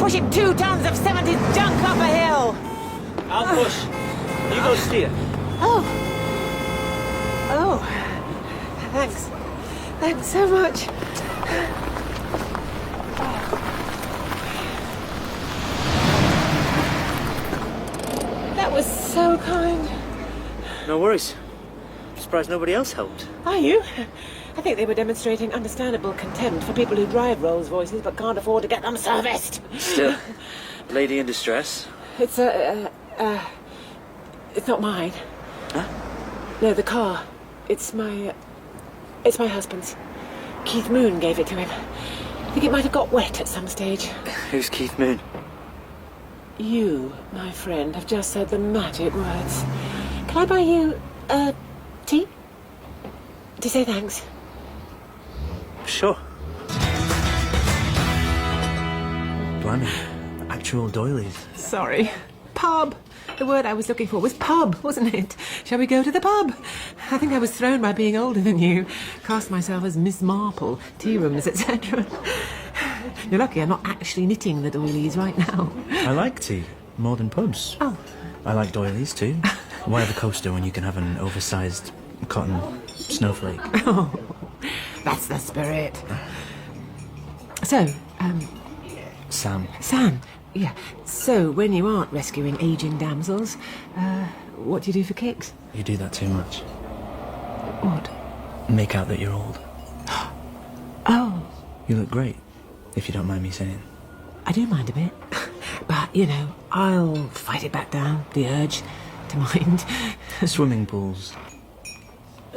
pushing 2 tons of 70s junk up a hill. I'll push. You go steer. Oh. Thanks. Thanks so much. That was so kind. No worries. I'm surprised nobody else helped. Are you? I think they were demonstrating understandable contempt for people who drive Rolls-Royces but can't afford to get them serviced. Still, lady in distress. It's it's not mine. Huh? No, the car. It's my husband's. Keith Moon gave it to him. I think it might have got wet at some stage. Who's Keith Moon? You, my friend, have just said the magic words. Can I buy you, tea? To say thanks? Sure. Blimey. Actual doilies. Sorry. Pub. The word I was looking for was pub, wasn't it? Shall we go to the pub? I think I was thrown by being older than you. Cast myself as Miss Marple, tea rooms, etc. You're lucky I'm not actually knitting the doilies right now. I like tea more than pubs. Oh. I like doilies too. Why have a coaster when you can have an oversized cotton snowflake? Oh, that's the spirit. So, Sam, yeah. So, when you aren't rescuing aging damsels, what do you do for kicks? You do that too much. What? Make out that you're old. Oh. You look great, if you don't mind me saying. I do mind a bit. But, you know, I'll fight it back down, the urge to mind. Swimming pools.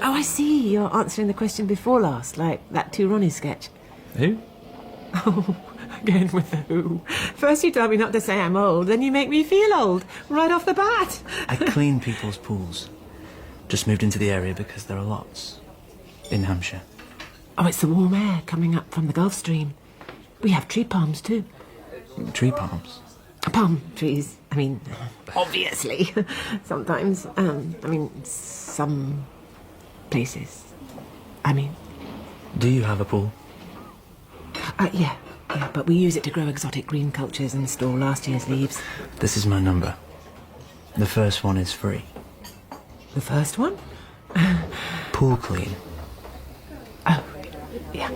Oh, I see. You're answering the question before last, like that Two Ronnie sketch. Who? Oh, again with the who. First you tell me not to say I'm old, then you make me feel old, right off the bat. I clean people's pools. Just moved into the area because there are lots. In Hampshire. Oh, it's the warm air coming up from the Gulf Stream. We have tree palms, too. Tree palms? Palm trees. I mean, obviously. Sometimes. Some places. Do you have a pool? Yeah, but we use it to grow exotic green cultures and store last year's leaves. This is my number. The first one is free. The first one? Pool clean. Oh, yeah.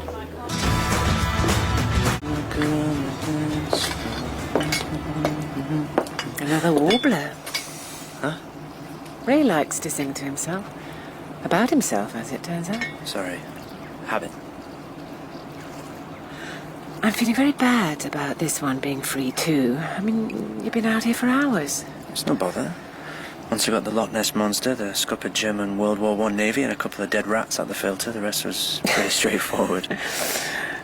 Another warbler. Huh? Ray likes to sing to himself. About himself, as it turns out. Sorry. Habit. I'm feeling very bad about this one being free, too. I mean, you've been out here for hours. It's no bother. Once we got the Loch Ness Monster, the scuppered German World War I Navy, and a couple of dead rats out the filter, the rest was pretty straightforward.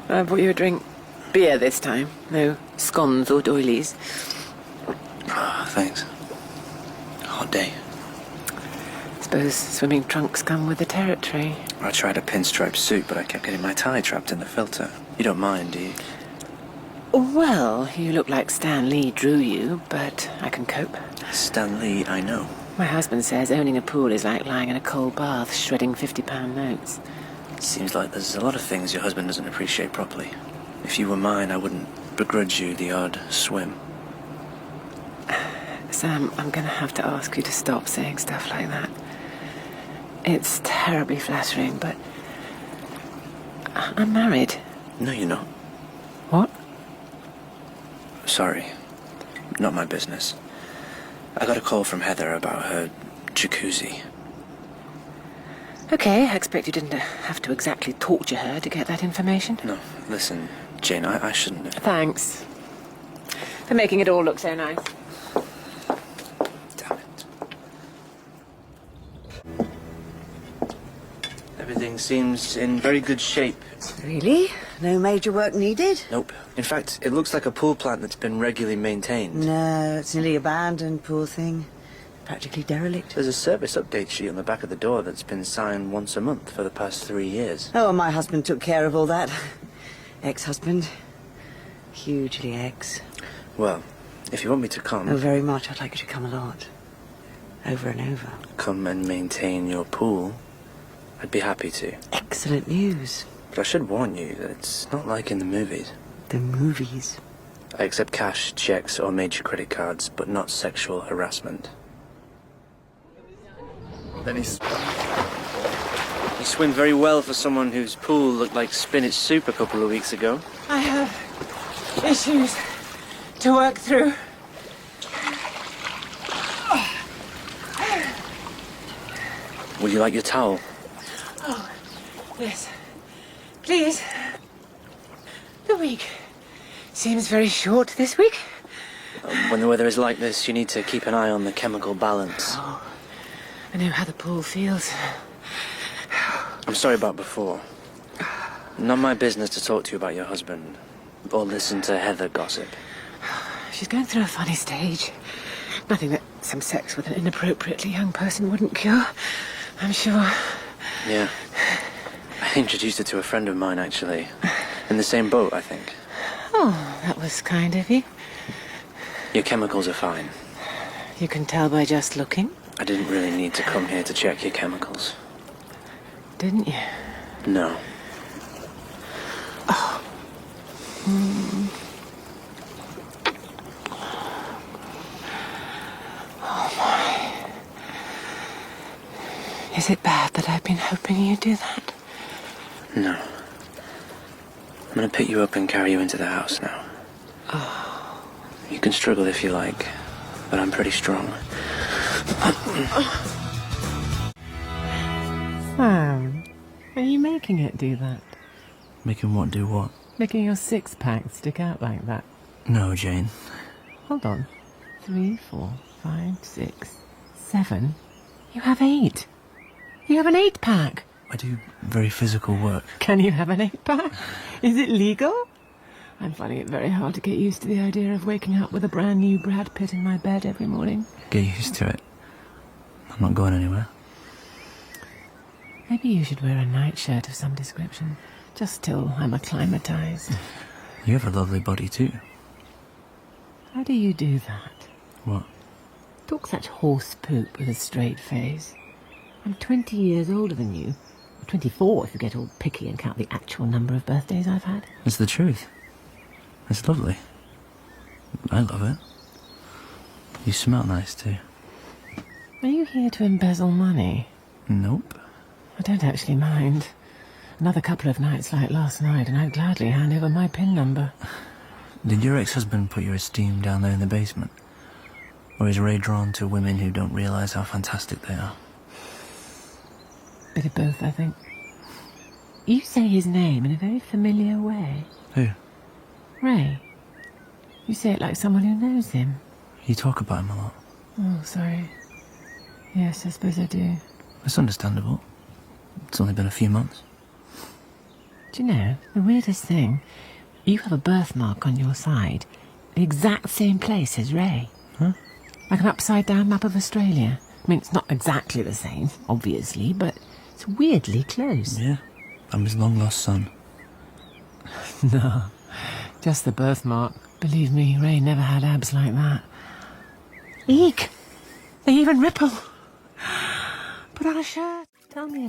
I bought you a drink. Beer this time. No scones or doilies. Oh, thanks. Hot day. Suppose swimming trunks come with the territory. I tried a pinstripe suit, but I kept getting my tie trapped in the filter. You don't mind, do you? Well, you look like Stan Lee drew you, but I can cope. Stan Lee, I know. My husband says owning a pool is like lying in a cold bath, shredding £50 notes. Seems like there's a lot of things your husband doesn't appreciate properly. If you were mine, I wouldn't begrudge you the odd swim. Sam, I'm going to have to ask you to stop saying stuff like that. It's terribly flattering, but I'm married. No, you're not. What? Sorry. Not my business. I got a call from Heather about her jacuzzi. Okay, I expect you didn't have to exactly torture her to get that information. No, listen, Jane, I shouldn't have... Thanks for making it all look so nice. Damn it. Everything seems in very good shape. Really? No major work needed? Nope. In fact, it looks like a pool plant that's been regularly maintained. No, it's nearly abandoned, poor thing. Practically derelict. There's a service update sheet on the back of the door that's been signed once a month for the past 3 years. Oh, and my husband took care of all that. Ex-husband. Hugely ex. Well, if you want me to come... Oh, very much. I'd like you to come a lot. Over and over. Come and maintain your pool, I'd be happy to. Excellent news. But I should warn you that it's not like in the movies. The movies. I accept cash, checks, or major credit cards, but not sexual harassment. Then he's... You swim very well for someone whose pool looked like spinach soup a couple of weeks ago. I have issues to work through. Would you like your towel? Oh, yes. Please. The week seems very short this week. When the weather is like this, you need to keep an eye on the chemical balance. Oh, I know how the pool feels. I'm sorry about before. Not my business to talk to you about your husband, or listen to Heather gossip. She's going through a funny stage. Nothing that some sex with an inappropriately young person wouldn't cure, I'm sure. Yeah. I introduced her to a friend of mine, actually. In the same boat, I think. Oh, that was kind of you. Your chemicals are fine. You can tell by just looking, I didn't really need to come here to check your chemicals. didn't you? No. Is it bad that I've been hoping you'd do that? No. I'm gonna pick you up and carry you into the house now. Oh. You can struggle if you like, but I'm pretty strong. Sam, are you making it do that? Making what do what? Making your six-pack stick out like that? No, Jane. Hold on. 3, 4, 5, 6, 7. You have 8. You have an 8-pack. I do very physical work. Can you have an 8-pack? Is it legal? I'm finding it very hard to get used to the idea of waking up with a brand new Brad Pitt in my bed every morning. Get used to it. I'm not going anywhere. Maybe you should wear a nightshirt of some description, just till I'm acclimatized. You have a lovely body too. How do you do that? What? Talk such horse poop with a straight face. I'm 20 years older than you. 24 if you get all picky and count the actual number of birthdays I've had. It's the truth. It's lovely. I love it. You smell nice too. Are you here to embezzle money? Nope. I don't actually mind. Another couple of nights like last night and I'd gladly hand over my PIN number. Did your ex-husband put your esteem down there in the basement? Or is Ray drawn to women who don't realise how fantastic they are? Bit of both, I think. You say his name in a very familiar way. Who? Ray. You say it like someone who knows him. You talk about him a lot. Oh, sorry. Yes, I suppose I do. It's understandable. It's only been a few months. Do you know, the weirdest thing? You have a birthmark on your side. The exact same place as Ray. Huh? Like an upside-down map of Australia. I mean, it's not exactly the same, obviously, but it's weirdly close. Yeah. I'm his long-lost son. No, just the birthmark. Believe me, Ray never had abs like that. Eek! They even ripple. Put on a shirt. Tell me